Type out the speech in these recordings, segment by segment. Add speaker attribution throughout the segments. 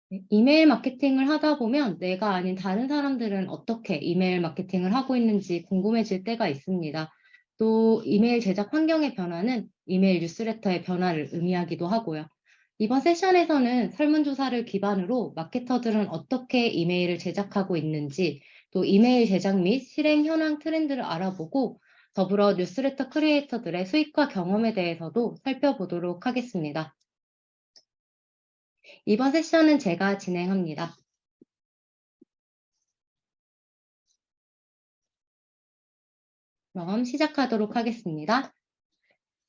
Speaker 1: 네, 이메일 마케팅을 하다 보면 내가 아닌 다른 사람들은 어떻게 이메일 마케팅을 하고 있는지 궁금해질 때가 있습니다. 또 이메일 제작 환경의 변화는 이메일 뉴스레터의 변화를 의미하기도 하고요. 이번 세션에서는 설문조사를 기반으로 마케터들은 어떻게 이메일을 제작하고 있는지, 또 이메일 제작 및 실행 현황 트렌드를 알아보고 더불어 뉴스레터 크리에이터들의 수익과 경험에 대해서도 살펴보도록 하겠습니다. 이번 세션은 제가 진행합니다. 그럼 시작하도록 하겠습니다.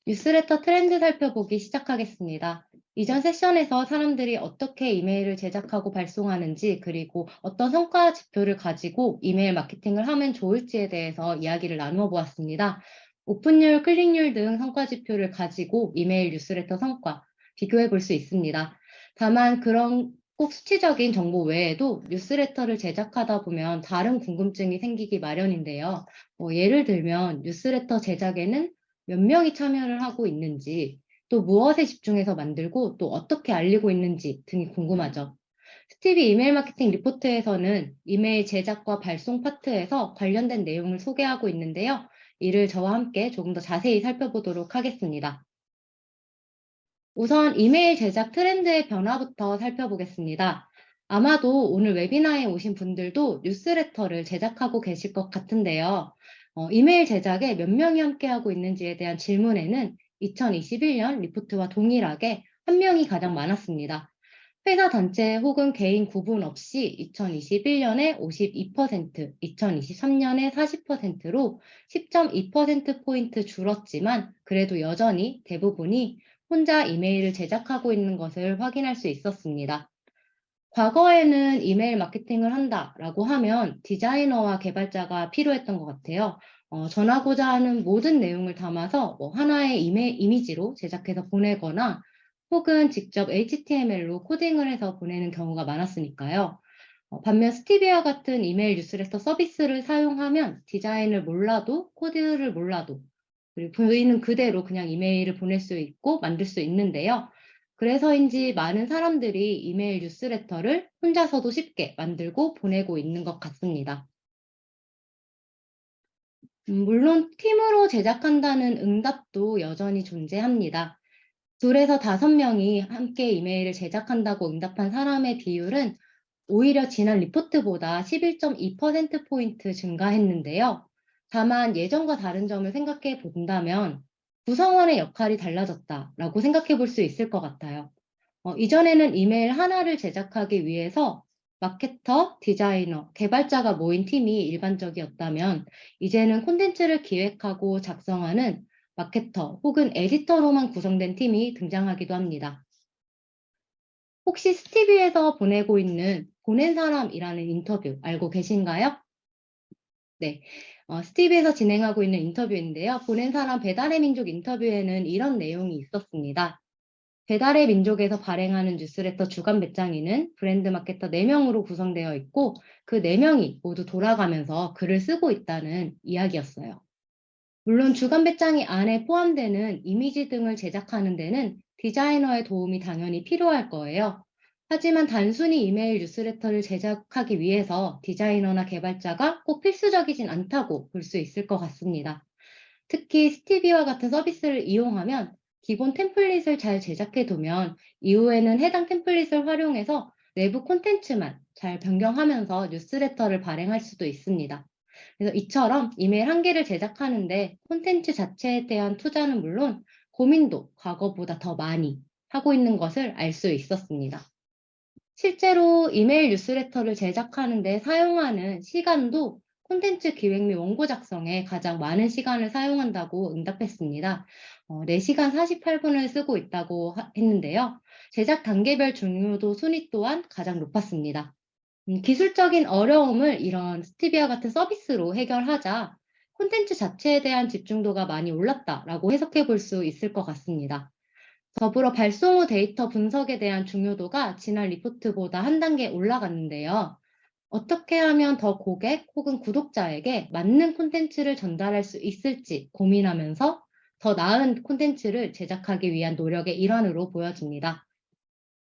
Speaker 1: 뉴스레터 트렌드 살펴보기 시작하겠습니다. 이전 세션에서 사람들이 어떻게 이메일을 제작하고 발송하는지, 그리고 어떤 성과 지표를 가지고 이메일 마케팅을 하면 좋을지에 대해서 이야기를 나누어 보았습니다. 오픈율, 클릭률 등 성과 지표를 가지고 이메일 뉴스레터 성과 비교해 볼 수 있습니다. 다만 그런 꼭 수치적인 정보 외에도 뉴스레터를 제작하다 보면 다른 궁금증이 생기기 마련인데요. 예를 들면 뉴스레터 제작에는 몇 명이 참여를 하고 있는지, 또 무엇에 집중해서 만들고 또 어떻게 알리고 있는지 등이 궁금하죠. 스티비 이메일 마케팅 리포트에서는 이메일 제작과 발송 파트에서 관련된 내용을 소개하고 있는데요. 이를 저와 함께 조금 더 자세히 살펴보도록 하겠습니다. 우선 이메일 제작 트렌드의 변화부터 살펴보겠습니다. 아마도 오늘 웨비나에 오신 분들도 뉴스레터를 제작하고 계실 것 같은데요. 이메일 제작에 몇 명이 함께하고 있는지에 대한 질문에는 2021년 리포트와 동일하게 한 명이 가장 많았습니다. 회사 단체 혹은 개인 구분 없이 2021년에 52%, 2023년에 40%로 10.2%포인트 줄었지만 그래도 여전히 대부분이 혼자 이메일을 제작하고 있는 것을 확인할 수 있었습니다. 과거에는 이메일 마케팅을 한다라고 하면 디자이너와 개발자가 필요했던 것 같아요. 전하고자 하는 모든 내용을 담아서 하나의 이미지로 제작해서 보내거나 혹은 직접 HTML로 코딩을 해서 보내는 경우가 많았으니까요. 반면 스티비아 같은 이메일 뉴스레터 서비스를 사용하면 디자인을 몰라도 코드를 몰라도 그리고 보이는 그대로 그냥 이메일을 보낼 수 있고 만들 수 있는데요. 그래서인지 많은 사람들이 이메일 뉴스레터를 혼자서도 쉽게 만들고 보내고 있는 것 같습니다. 물론 팀으로 제작한다는 응답도 여전히 존재합니다. 둘에서 5명이 함께 이메일을 제작한다고 응답한 사람의 비율은 오히려 지난 리포트보다 11.2%포인트 증가했는데요. 다만 예전과 다른 점을 생각해 본다면 구성원의 역할이 달라졌다라고 생각해 볼 수 있을 것 같아요. 이전에는 이메일 하나를 제작하기 위해서 마케터, 디자이너, 개발자가 모인 팀이 일반적이었다면 이제는 콘텐츠를 기획하고 작성하는 마케터 혹은 에디터로만 구성된 팀이 등장하기도 합니다. 혹시 스티비에서 보내고 있는 보낸 사람이라는 인터뷰 알고 계신가요? 네. 스티비에서 진행하고 있는 인터뷰인데요. 보낸 사람 배달의 민족 인터뷰에는 이런 내용이 있었습니다. 배달의 민족에서 발행하는 뉴스레터 주간 배짱이는 브랜드 마케터 4명으로 구성되어 있고 그 4명이 모두 돌아가면서 글을 쓰고 있다는 이야기였어요. 물론 주간 배짱이 안에 포함되는 이미지 등을 제작하는 데는 디자이너의 도움이 당연히 필요할 거예요. 하지만 단순히 이메일 뉴스레터를 제작하기 위해서 디자이너나 개발자가 꼭 필수적이진 않다고 볼 수 있을 것 같습니다. 특히 스티비와 같은 서비스를 이용하면 기본 템플릿을 잘 제작해 두면 이후에는 해당 템플릿을 활용해서 내부 콘텐츠만 잘 변경하면서 뉴스레터를 발행할 수도 있습니다. 그래서 이처럼 이메일 한 개를 제작하는데 콘텐츠 자체에 대한 투자는 물론 고민도 과거보다 더 많이 하고 있는 것을 알 수 있었습니다. 실제로 이메일 뉴스레터를 제작하는 데 사용하는 시간도 콘텐츠 기획 및 원고 작성에 가장 많은 시간을 사용한다고 응답했습니다. 4시간 48분을 쓰고 있다고 했는데요. 제작 단계별 중요도 순위 또한 가장 높았습니다. 기술적인 어려움을 이런 스티비아 같은 서비스로 해결하자 콘텐츠 자체에 대한 집중도가 많이 올랐다라고 해석해 볼 수 있을 것 같습니다. 더불어 발송 후 데이터 분석에 대한 중요도가 지난 리포트보다 한 단계 올라갔는데요. 어떻게 하면 더 고객 혹은 구독자에게 맞는 콘텐츠를 전달할 수 있을지 고민하면서 더 나은 콘텐츠를 제작하기 위한 노력의 일환으로 보여집니다.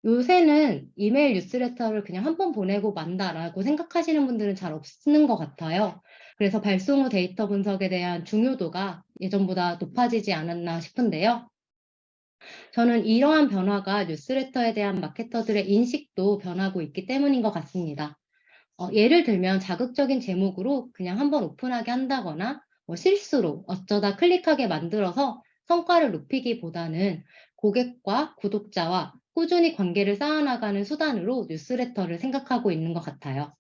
Speaker 1: 요새는 이메일 뉴스레터를 그냥 한 번 보내고 만다라고 생각하시는 분들은 잘 없는 것 같아요. 그래서 발송 후 데이터 분석에 대한 중요도가 예전보다 높아지지 않았나 싶은데요. 저는 이러한 변화가 뉴스레터에 대한 마케터들의 인식도 변하고 있기 때문인 것 같습니다. 예를 들면 자극적인 제목으로 그냥 한번 오픈하게 한다거나 실수로 어쩌다 클릭하게 만들어서 성과를 높이기보다는 고객과 구독자와 꾸준히 관계를 쌓아나가는 수단으로 뉴스레터를 생각하고 있는 것 같아요.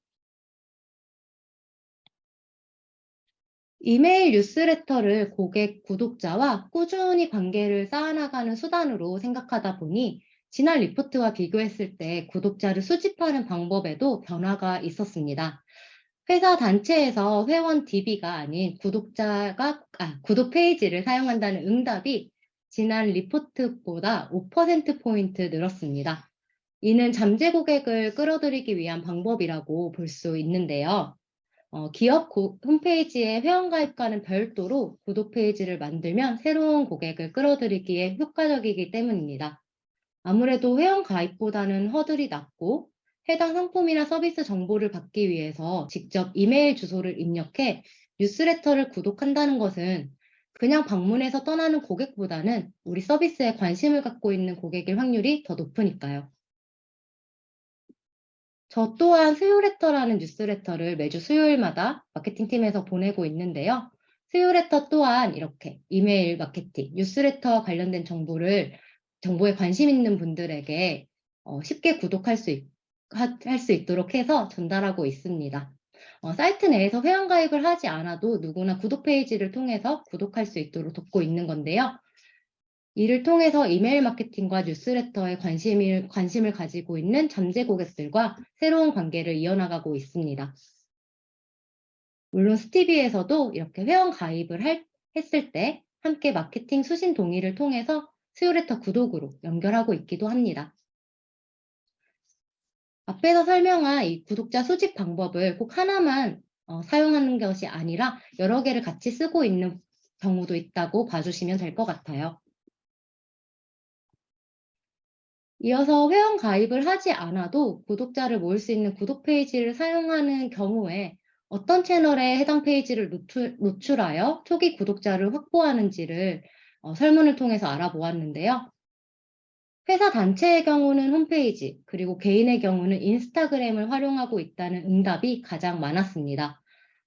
Speaker 1: 이메일 뉴스레터를 고객, 구독자와 꾸준히 관계를 쌓아나가는 수단으로 생각하다 보니 지난 리포트와 비교했을 때 구독자를 수집하는 방법에도 변화가 있었습니다. 회사 단체에서 회원 DB가 아닌 구독 페이지를 사용한다는 응답이 지난 리포트보다 5%포인트 늘었습니다. 이는 잠재 고객을 끌어들이기 위한 방법이라고 볼 수 있는데요. 기업 홈페이지에 회원가입과는 별도로 구독 페이지를 만들면 새로운 고객을 끌어들이기에 효과적이기 때문입니다. 아무래도 회원가입보다는 허들이 낮고 해당 상품이나 서비스 정보를 받기 위해서 직접 이메일 주소를 입력해 뉴스레터를 구독한다는 것은 그냥 방문해서 떠나는 고객보다는 우리 서비스에 관심을 갖고 있는 고객일 확률이 더 높으니까요. 저 또한 수요레터라는 뉴스레터를 매주 수요일마다 마케팅팀에서 보내고 있는데요. 수요레터 또한 이렇게 이메일 마케팅, 뉴스레터와 관련된 정보에 관심 있는 분들에게 쉽게 구독할 할 수 있도록 해서 전달하고 있습니다. 사이트 내에서 회원가입을 하지 않아도 누구나 구독 페이지를 통해서 구독할 수 있도록 돕고 있는 건데요. 이를 통해서 이메일 마케팅과 뉴스레터에 관심을 가지고 있는 잠재 고객들과 새로운 관계를 이어나가고 있습니다. 물론 스티비에서도 이렇게 회원 가입을 했을 때 함께 마케팅 수신 동의를 통해서 수요레터 구독으로 연결하고 있기도 합니다. 앞에서 설명한 이 구독자 수집 방법을 꼭 하나만 사용하는 것이 아니라 여러 개를 같이 쓰고 있는 경우도 있다고 봐주시면 될 것 같아요. 이어서 회원 가입을 하지 않아도 구독자를 모을 수 있는 구독 페이지를 사용하는 경우에 어떤 채널에 해당 페이지를 노출하여 초기 구독자를 확보하는지를 설문을 통해서 알아보았는데요. 회사 단체의 경우는 홈페이지, 그리고 개인의 경우는 인스타그램을 활용하고 있다는 응답이 가장 많았습니다.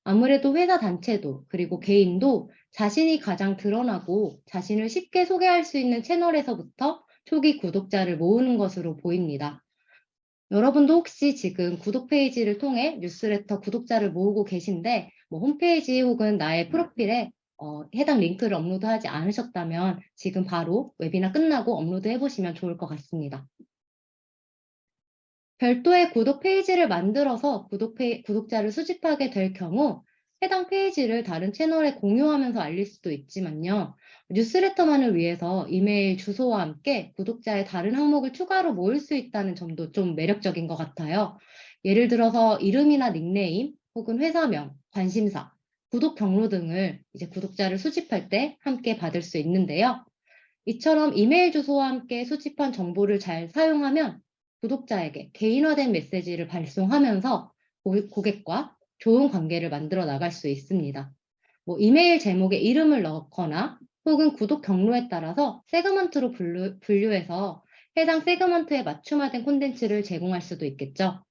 Speaker 1: 아무래도 회사 단체도 그리고 개인도 자신이 가장 드러나고 자신을 쉽게 소개할 수 있는 채널에서부터 초기 구독자를 모으는 것으로 보입니다. 여러분도 혹시 지금 구독 페이지를 통해 뉴스레터 구독자를 모으고 계신데 홈페이지 혹은 나의 프로필에 해당 링크를 업로드하지 않으셨다면 지금 바로 웨비나 끝나고 업로드해 보시면 좋을 것 같습니다. 별도의 구독 페이지를 만들어서 구독자를 수집하게 될 경우 해당 페이지를 다른 채널에 공유하면서 알릴 수도 있지만요. 뉴스레터만을 위해서 이메일 주소와 함께 구독자의 다른 항목을 추가로 모을 수 있다는 점도 좀 매력적인 것 같아요. 예를 들어서 이름이나 닉네임 혹은 회사명, 관심사, 구독 경로 등을 이제 구독자를 수집할 때 함께 받을 수 있는데요. 이처럼 이메일 주소와 함께 수집한 정보를 잘 사용하면 구독자에게 개인화된 메시지를 발송하면서 고객과 좋은 관계를 만들어 나갈 수 있습니다. 이메일 제목에 이름을 넣거나 혹은 구독 경로에 따라서 세그먼트로 분류해서 해당 세그먼트에 맞춤화된 콘텐츠를 제공할 수도 있겠죠.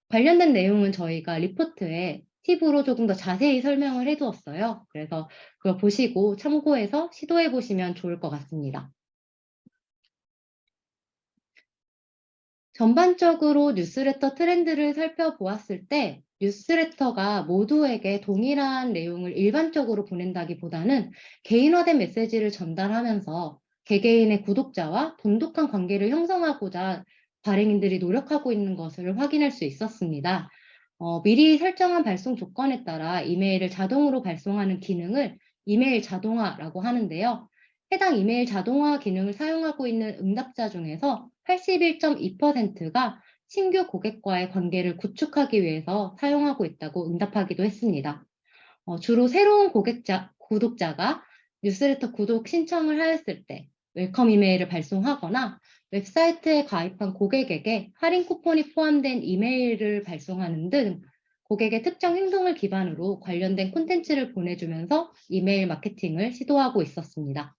Speaker 1: 관련된 내용은 저희가 리포트에 팁으로 조금 더 자세히 설명을 해두었어요. 그래서 그걸 보시고 참고해서 시도해 보시면 좋을 것 같습니다. 전반적으로 뉴스레터 트렌드를 살펴보았을 때 뉴스레터가 모두에게 동일한 내용을 일반적으로 보낸다기보다는 개인화된 메시지를 전달하면서 개개인의 구독자와 돈독한 관계를 형성하고자 발행인들이 노력하고 있는 것을 확인할 수 있었습니다. 미리 설정한 발송 조건에 따라 이메일을 자동으로 발송하는 기능을 이메일 자동화라고 하는데요. 해당 이메일 자동화 기능을 사용하고 있는 응답자 중에서 81.2%가 신규 고객과의 관계를 구축하기 위해서 사용하고 있다고 응답하기도 했습니다. 주로 새로운 구독자가 뉴스레터 구독 신청을 하였을 때 웰컴 이메일을 발송하거나 웹사이트에 가입한 고객에게 할인 쿠폰이 포함된 이메일을 발송하는 등 고객의 특정 행동을 기반으로 관련된 콘텐츠를 보내주면서 이메일 마케팅을 시도하고 있었습니다.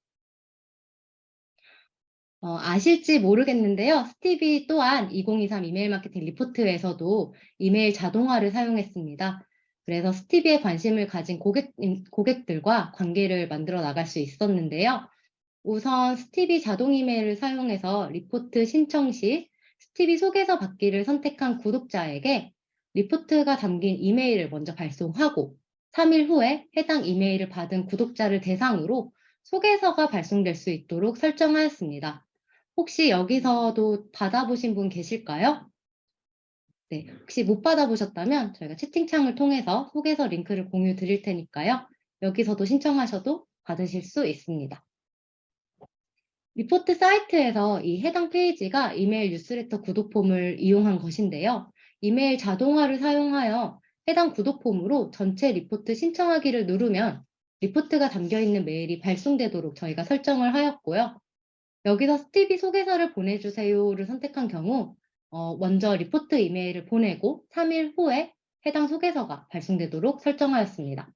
Speaker 1: 아실지 모르겠는데요. 스티비 또한 2023 이메일 마케팅 리포트에서도 이메일 자동화를 사용했습니다. 그래서 스티비에 관심을 가진 고객들과 관계를 만들어 나갈 수 있었는데요. 우선 스티비 자동 이메일을 사용해서 리포트 신청 시 스티비 소개서 받기를 선택한 구독자에게 리포트가 담긴 이메일을 먼저 발송하고 3일 후에 해당 이메일을 받은 구독자를 대상으로 소개서가 발송될 수 있도록 설정하였습니다. 혹시 여기서도 받아보신 분 계실까요? 네, 혹시 못 받아보셨다면 저희가 채팅창을 통해서 소개서 링크를 공유 드릴 테니까요. 여기서도 신청하셔도 받으실 수 있습니다. 리포트 사이트에서 이 해당 페이지가 이메일 뉴스레터 구독 폼을 이용한 것인데요. 이메일 자동화를 사용하여 해당 구독 폼으로 전체 리포트 신청하기를 누르면 리포트가 담겨 있는 메일이 발송되도록 저희가 설정을 하였고요. 여기서 스티비 소개서를 보내주세요를 선택한 경우 먼저 리포트 이메일을 보내고 3일 후에 해당 소개서가 발송되도록 설정하였습니다.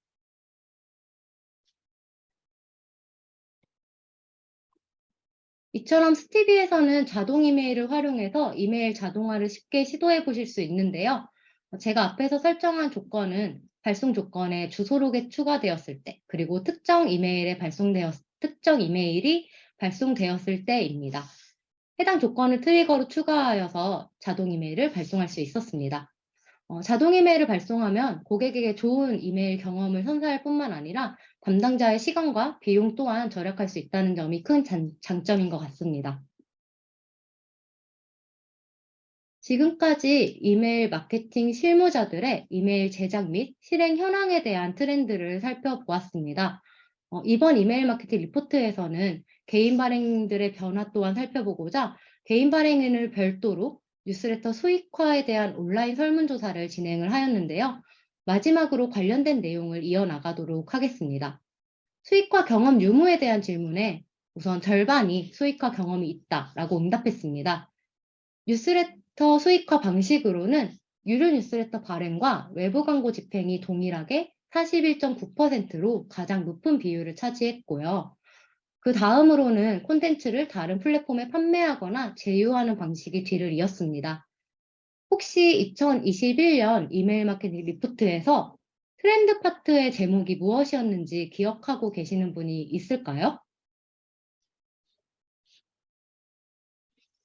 Speaker 1: 이처럼 스티비에서는 자동 이메일을 활용해서 이메일 자동화를 쉽게 시도해 보실 수 있는데요. 제가 앞에서 설정한 조건은 발송 조건에 주소록에 추가되었을 때, 그리고 특정 이메일이 발송되었을 때입니다. 해당 조건을 트리거로 추가하여서 자동 이메일을 발송할 수 있었습니다. 자동 이메일을 발송하면 고객에게 좋은 이메일 경험을 선사할 뿐만 아니라 담당자의 시간과 비용 또한 절약할 수 있다는 점이 큰 장점인 것 같습니다. 지금까지 이메일 마케팅 실무자들의 이메일 제작 및 실행 현황에 대한 트렌드를 살펴보았습니다. 이번 이메일 마케팅 리포트에서는 개인 발행들의 변화 또한 살펴보고자 개인 발행인을 별도로 뉴스레터 수익화에 대한 온라인 설문조사를 진행을 하였는데요. 마지막으로 관련된 내용을 이어나가도록 하겠습니다. 수익화 경험 유무에 대한 질문에 우선 절반이 수익화 경험이 있다라고 응답했습니다. 뉴스레터 수익화 방식으로는 유료 뉴스레터 발행과 외부 광고 집행이 동일하게 41.9%로 가장 높은 비율을 차지했고요. 그 다음으로는 콘텐츠를 다른 플랫폼에 판매하거나 제휴하는 방식이 뒤를 이었습니다. 혹시 2021년 이메일 마케팅 리포트에서 트렌드 파트의 제목이 무엇이었는지 기억하고 계시는 분이 있을까요?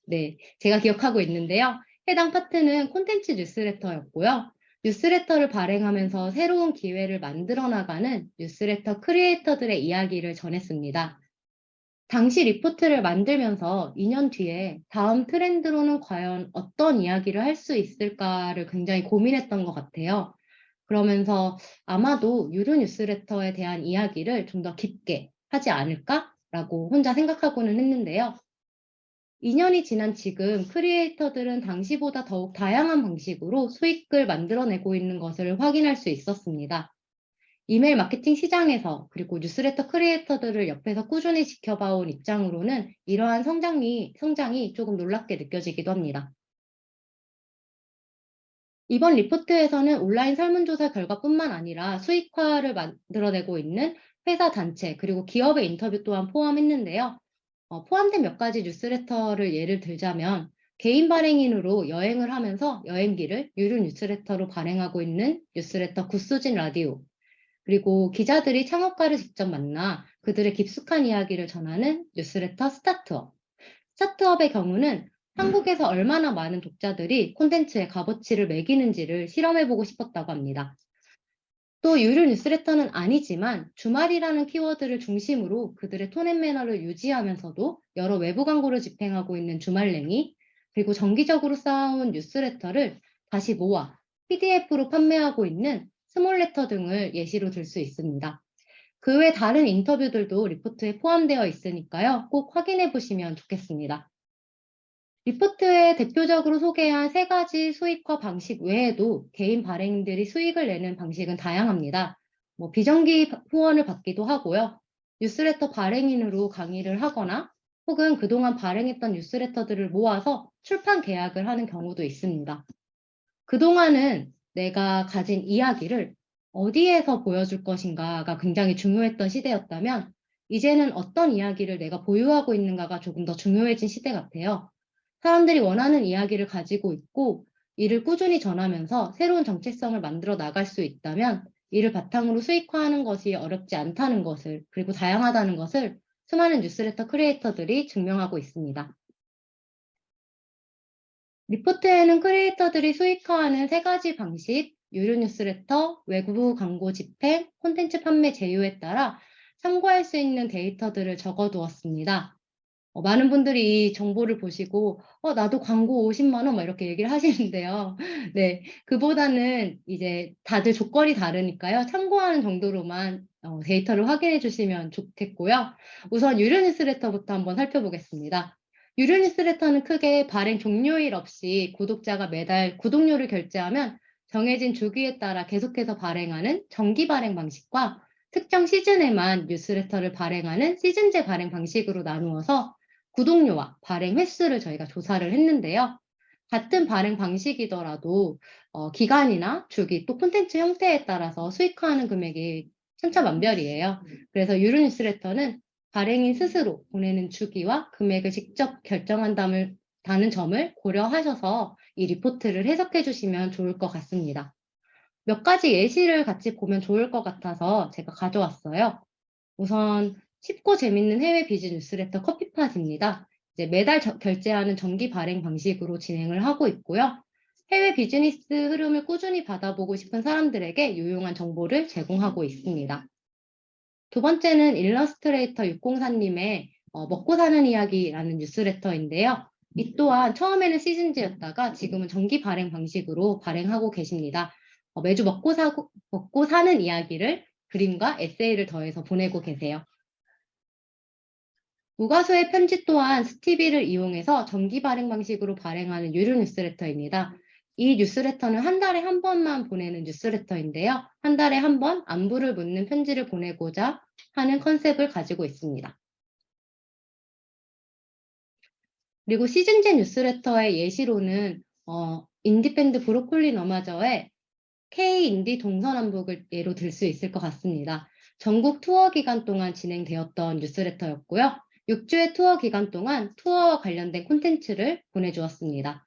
Speaker 1: 네, 제가 기억하고 있는데요. 해당 파트는 콘텐츠 뉴스레터였고요. 뉴스레터를 발행하면서 새로운 기회를 만들어 나가는 뉴스레터 크리에이터들의 이야기를 전했습니다. 당시 리포트를 만들면서 2년 뒤에 다음 트렌드로는 과연 어떤 이야기를 할 수 있을까를 굉장히 고민했던 것 같아요. 그러면서 아마도 유료 뉴스레터에 대한 이야기를 좀 더 깊게 하지 않을까라고 혼자 생각하고는 했는데요. 2년이 지난 지금 크리에이터들은 당시보다 더욱 다양한 방식으로 수익을 만들어내고 있는 것을 확인할 수 있었습니다. 이메일 마케팅 시장에서 그리고 뉴스레터 크리에이터들을 옆에서 꾸준히 지켜봐온 입장으로는 이러한 성장이 조금 놀랍게 느껴지기도 합니다. 이번 리포트에서는 온라인 설문조사 결과뿐만 아니라 수익화를 만들어내고 있는 회사 단체 그리고 기업의 인터뷰 또한 포함했는데요. 포함된 몇 가지 뉴스레터를 예를 들자면 개인 발행인으로 여행을 하면서 여행기를 유료 뉴스레터로 발행하고 있는 뉴스레터 굿소진 라디오, 그리고 기자들이 창업가를 직접 만나 그들의 깊숙한 이야기를 전하는 뉴스레터 스타트업. 스타트업의 경우는 한국에서 얼마나 많은 독자들이 콘텐츠의 값어치를 매기는지를 실험해보고 싶었다고 합니다. 또 유료 뉴스레터는 아니지만 주말이라는 키워드를 중심으로 그들의 톤 앤 매너를 유지하면서도 여러 외부 광고를 집행하고 있는 주말냉이, 그리고 정기적으로 쌓아온 뉴스레터를 다시 모아 PDF로 판매하고 있는 스몰레터 등을 예시로 들 수 있습니다. 그 외 다른 인터뷰들도 리포트에 포함되어 있으니까요. 꼭 확인해 보시면 좋겠습니다. 리포트에 대표적으로 소개한 세 가지 수익화 방식 외에도 개인 발행인들이 수익을 내는 방식은 다양합니다. 비정기 후원을 받기도 하고요. 뉴스레터 발행인으로 강의를 하거나 혹은 그동안 발행했던 뉴스레터들을 모아서 출판 계약을 하는 경우도 있습니다. 그동안은 내가 가진 이야기를 어디에서 보여줄 것인가가 굉장히 중요했던 시대였다면, 이제는 어떤 이야기를 내가 보유하고 있는가가 조금 더 중요해진 시대 같아요. 사람들이 원하는 이야기를 가지고 있고 이를 꾸준히 전하면서 새로운 정체성을 만들어 나갈 수 있다면, 이를 바탕으로 수익화하는 것이 어렵지 않다는 것을, 그리고 다양하다는 것을 수많은 뉴스레터 크리에이터들이 증명하고 있습니다. 리포트에는 크리에이터들이 수익화하는 세 가지 방식, 유료 뉴스레터, 외부 광고 집행, 콘텐츠 판매 제휴에 따라 참고할 수 있는 데이터들을 적어두었습니다. 많은 분들이 이 정보를 보시고, 나도 광고 50만 원, 막 이렇게 얘기를 하시는데요. 네, 그보다는 이제 다들 조건이 다르니까요. 참고하는 정도로만 데이터를 확인해 주시면 좋겠고요. 우선 유료 뉴스레터부터 한번 살펴보겠습니다. 유료 뉴스레터는 크게 발행 종료일 없이 구독자가 매달 구독료를 결제하면 정해진 주기에 따라 계속해서 발행하는 정기 발행 방식과 특정 시즌에만 뉴스레터를 발행하는 시즌제 발행 방식으로 나누어서 구독료와 발행 횟수를 저희가 조사를 했는데요. 같은 발행 방식이더라도 기간이나 주기, 또 콘텐츠 형태에 따라서 수익화하는 금액이 천차만별이에요. 그래서 유료 뉴스레터는 발행인 스스로 보내는 주기와 금액을 직접 결정한다는 점을 고려하셔서 이 리포트를 해석해 주시면 좋을 것 같습니다. 몇 가지 예시를 같이 보면 좋을 것 같아서 제가 가져왔어요. 우선 쉽고 재밌는 해외 비즈 뉴스레터 커피팟입니다. 이제 매달 결제하는 정기 발행 방식으로 진행을 하고 있고요. 해외 비즈니스 흐름을 꾸준히 받아보고 싶은 사람들에게 유용한 정보를 제공하고 있습니다. 두 번째는 일러스트레이터 604님의 먹고 사는 이야기라는 뉴스레터인데요. 이 또한 처음에는 시즌제였다가 지금은 정기 발행 방식으로 발행하고 계십니다. 매주 먹고 사는 이야기를 그림과 에세이를 더해서 보내고 계세요. 무가수의 편지 또한 스티비를 이용해서 정기 발행 방식으로 발행하는 유료 뉴스레터입니다. 이 뉴스레터는 한 달에 한 번만 보내는 뉴스레터인데요. 한 달에 한 번 안부를 묻는 편지를 보내고자 하는 컨셉을 가지고 있습니다. 그리고 시즌제 뉴스레터의 예시로는 인디밴드 브로콜리 너마저의 K-인디 동서남북을 예로 들 수 있을 것 같습니다. 전국 투어 기간 동안 진행되었던 뉴스레터였고요. 6주의 투어 기간 동안 투어와 관련된 콘텐츠를 보내주었습니다.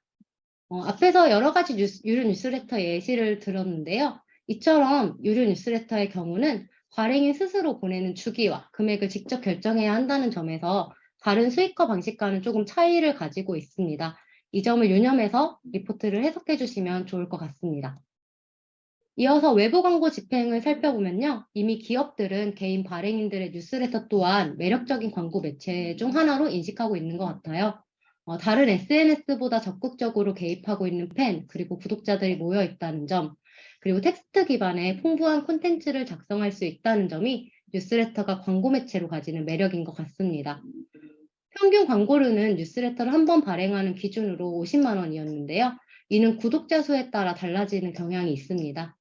Speaker 1: 앞에서 여러 가지 유료 뉴스레터 예시를 들었는데요. 이처럼 유료 뉴스레터의 경우는 발행인 스스로 보내는 주기와 금액을 직접 결정해야 한다는 점에서 다른 수익화 방식과는 조금 차이를 가지고 있습니다. 이 점을 유념해서 리포트를 해석해 주시면 좋을 것 같습니다. 이어서 외부 광고 집행을 살펴보면요. 이미 기업들은 개인 발행인들의 뉴스레터 또한 매력적인 광고 매체 중 하나로 인식하고 있는 것 같아요. 다른 SNS보다 적극적으로 개입하고 있는 팬, 그리고 구독자들이 모여 있다는 점, 그리고 텍스트 기반의 풍부한 콘텐츠를 작성할 수 있다는 점이 뉴스레터가 광고 매체로 가지는 매력인 것 같습니다. 평균 광고료는 뉴스레터를 한 번 발행하는 기준으로 50만 원이었는데요. 이는 구독자 수에 따라 달라지는 경향이 있습니다.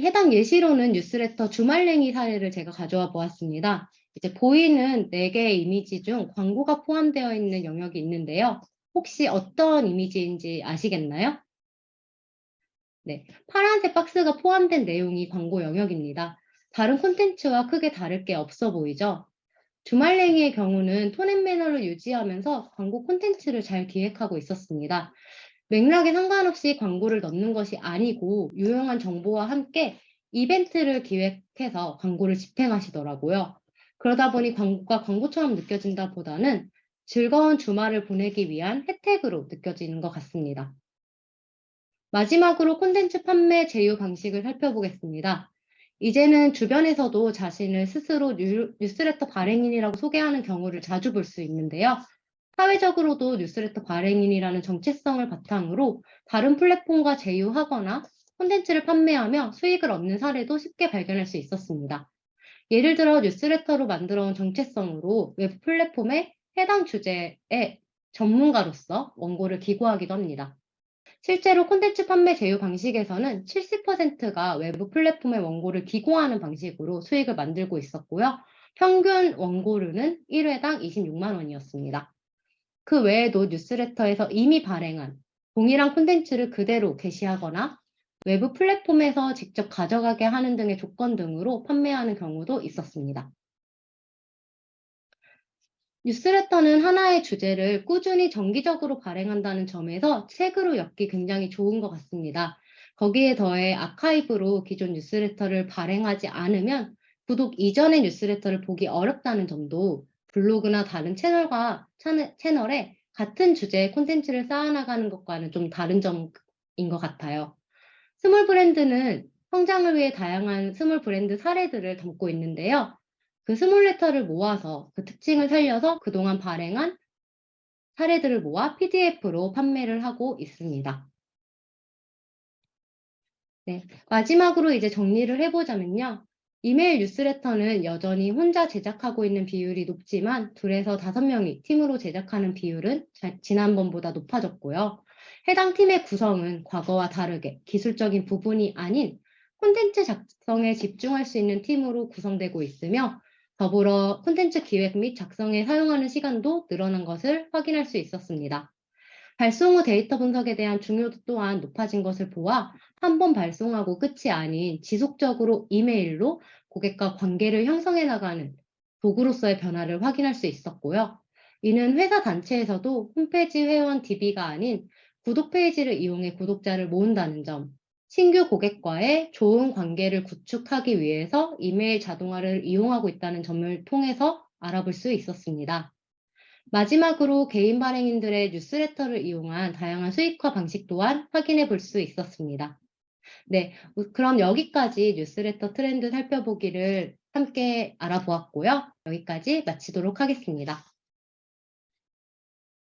Speaker 1: 해당 예시로는 뉴스레터 주말랭이 사례를 제가 가져와 보았습니다. 이제 보이는 4개의 이미지 중 광고가 포함되어 있는 영역이 있는데요. 혹시 어떤 이미지인지 아시겠나요? 네, 파란색 박스가 포함된 내용이 광고 영역입니다. 다른 콘텐츠와 크게 다를 게 없어 보이죠? 주말랭이의 경우는 톤앤 매너를 유지하면서 광고 콘텐츠를 잘 기획하고 있었습니다. 맥락에 상관없이 광고를 넣는 것이 아니고 유용한 정보와 함께 이벤트를 기획해서 광고를 집행하시더라고요. 그러다 보니 광고가 광고처럼 느껴진다 보다는 즐거운 주말을 보내기 위한 혜택으로 느껴지는 것 같습니다. 마지막으로 콘텐츠 판매 제휴 방식을 살펴보겠습니다. 이제는 주변에서도 자신을 스스로 뉴스레터 발행인이라고 소개하는 경우를 자주 볼 수 있는데요. 사회적으로도 뉴스레터 발행인이라는 정체성을 바탕으로 다른 플랫폼과 제휴하거나 콘텐츠를 판매하며 수익을 얻는 사례도 쉽게 발견할 수 있었습니다. 예를 들어 뉴스레터로 만들어 온 정체성으로 외부 플랫폼의 해당 주제의 전문가로서 원고를 기고하기도 합니다. 실제로 콘텐츠 판매 제휴 방식에서는 70%가 외부 플랫폼의 원고를 기고하는 방식으로 수익을 만들고 있었고요. 평균 원고료는 1회당 26만 원이었습니다. 그 외에도 뉴스레터에서 이미 발행한 동일한 콘텐츠를 그대로 게시하거나 외부 플랫폼에서 직접 가져가게 하는 등의 조건 등으로 판매하는 경우도 있었습니다. 뉴스레터는 하나의 주제를 꾸준히 정기적으로 발행한다는 점에서 책으로 엮기 굉장히 좋은 것 같습니다. 거기에 더해 아카이브로 기존 뉴스레터를 발행하지 않으면 구독 이전의 뉴스레터를 보기 어렵다는 점도 블로그나 다른 채널에 같은 주제의 콘텐츠를 쌓아나가는 것과는 좀 다른 점인 것 같아요. 스몰 브랜드는 성장을 위해 다양한 스몰 브랜드 사례들을 담고 있는데요. 그 스몰 레터를 모아서 그 특징을 살려서 그동안 발행한 사례들을 모아 PDF로 판매를 하고 있습니다. 네, 마지막으로 이제 정리를 해보자면요. 이메일 뉴스레터는 여전히 혼자 제작하고 있는 비율이 높지만 2에서 5명이 팀으로 제작하는 비율은 지난번보다 높아졌고요. 해당 팀의 구성은 과거와 다르게 기술적인 부분이 아닌 콘텐츠 작성에 집중할 수 있는 팀으로 구성되고 있으며 더불어 콘텐츠 기획 및 작성에 사용하는 시간도 늘어난 것을 확인할 수 있었습니다. 발송 후 데이터 분석에 대한 중요도 또한 높아진 것을 보아 한 번 발송하고 끝이 아닌 지속적으로 이메일로 고객과 관계를 형성해 나가는 도구로서의 변화를 확인할 수 있었고요. 이는 회사 단체에서도 홈페이지 회원 DB가 아닌 구독 페이지를 이용해 구독자를 모은다는 점, 신규 고객과의 좋은 관계를 구축하기 위해서 이메일 자동화를 이용하고 있다는 점을 통해서 알아볼 수 있었습니다. 마지막으로 개인 발행인들의 뉴스레터를 이용한 다양한 수익화 방식 또한 확인해 볼 수 있었습니다. 네, 그럼 여기까지 뉴스레터 트렌드 살펴보기를 함께 알아보았고요. 여기까지 마치도록 하겠습니다.